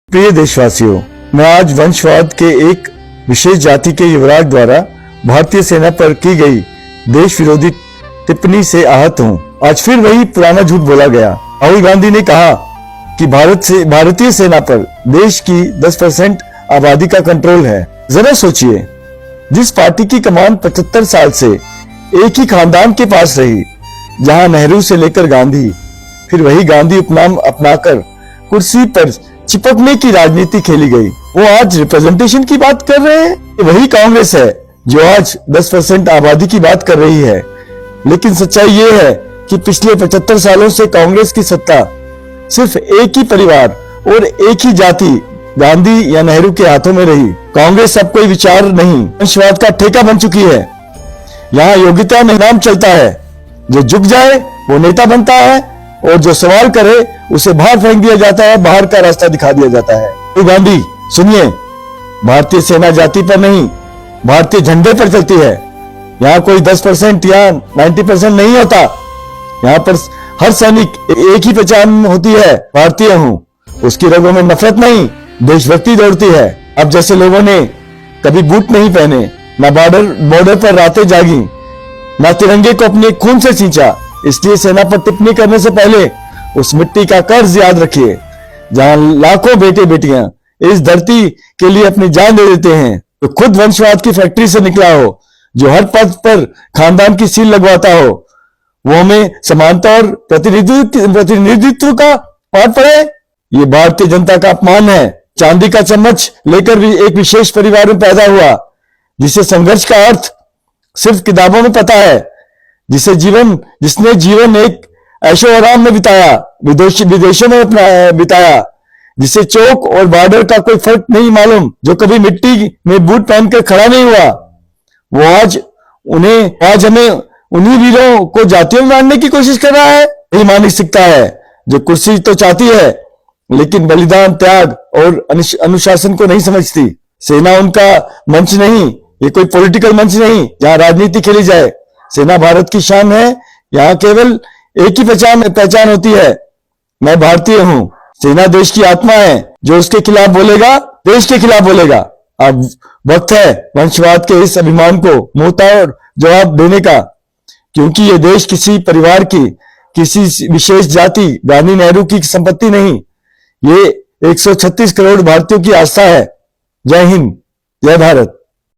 प्रिय देशवासियों, मैं आज वंशवाद के एक विशेष जाति के युवराज द्वारा भारतीय सेना पर की गई देश विरोधी टिप्पणी से आहत हूँ। आज फिर वही पुराना झूठ बोला गया। राहुल गांधी ने कहा कि भारतीय सेना पर देश की 10% आबादी का कंट्रोल है। जरा सोचिए, जिस पार्टी की कमान 75 साल से एक ही खानदान के पास रही, जहां नेहरू से लेकर गांधी, फिर वही गांधी उपनाम अपनाकर कुर्सी पर चिपकने की राजनीति खेली गई, वो आज रिप्रेजेंटेशन की बात कर रहे हैं। वही कांग्रेस है जो आज 10% आबादी की बात कर रही है। लेकिन सच्चाई ये है कि पिछले 75 सालों से कांग्रेस की सत्ता सिर्फ एक ही परिवार और एक ही जाति, गांधी या नेहरू के हाथों में रही। कांग्रेस अब कोई विचार नहीं, वंशवाद का ठेका बन चुकी है। यहाँ योग्यता में नाम चलता है, जो झुक जाए वो नेता बनता है और जो सवाल करे उसे बाहर फेंक दिया जाता है, बाहर का रास्ता दिखा दिया जाता है। तो गांधी सुनिए, भारतीय सेना जाति पर नहीं, भारतीय झंडे पर चलती है। यहाँ कोई 10% या 90% नहीं होता। यहाँ पर हर सैनिक एक ही पहचान होती है, भारतीय हूँ। उसकी रगों में नफरत नहीं, देशभक्ति दौड़ती है। अब जैसे लोगों ने कभी बूट नहीं पहने, ना बॉर्डर पर रातें जागी, ना तिरंगे को अपने खून से सींचा, इसलिए सेना पर टिप्पणी करने से पहले उस मिट्टी का कर्ज याद रखिए, जहां लाखों बेटे बेटियां इस धरती के लिए अपनी जान दे देते हैं। तो खुद वंशवाद की फैक्ट्री से निकला हो, जो हर पद पर खानदान की सील लगवाता हो, वो हमें समानता और प्रतिनिधित्व का पाठ पड़े। ये भारतीय जनता का अपमान है। चांदी का चम्मच लेकर भी एक विशेष परिवार में पैदा हुआ, जिसे संघर्ष का अर्थ सिर्फ किताबों में पता है, जिसने जीवन एक ऐशो आराम में बिताया, विदेशों में बिताया, जिसे चौक और बॉर्डर का कोई फर्क नहीं मालूम, जो कभी मिट्टी में बूट पहनकर खड़ा नहीं हुआ, वो आज हमें उन्हीं वीरों को जातियों में मारने की कोशिश कर रहा है। यही मानसिकता है जो कुर्सी तो चाहती है, लेकिन बलिदान, त्याग और अनुशासन को नहीं समझती। सेना उनका मंच नहीं, ये कोई पॉलिटिकल मंच नहीं जहां राजनीति खेली जाए। सेना भारत की शान है। यहाँ केवल एक ही पहचान होती है, मैं भारतीय हूं। सेना देश की आत्मा है। जो उसके खिलाफ बोलेगा, देश के खिलाफ बोलेगा। अब वक्त है वंशवाद के इस अभिमान को मुंहतोड़ जवाब देने का, क्योंकि ये देश किसी परिवार की, किसी विशेष जाति, गांधी नेहरू की संपत्ति नहीं, ये 136 करोड़ भारतीयों की आस्था है। जय हिंद, जय भारत।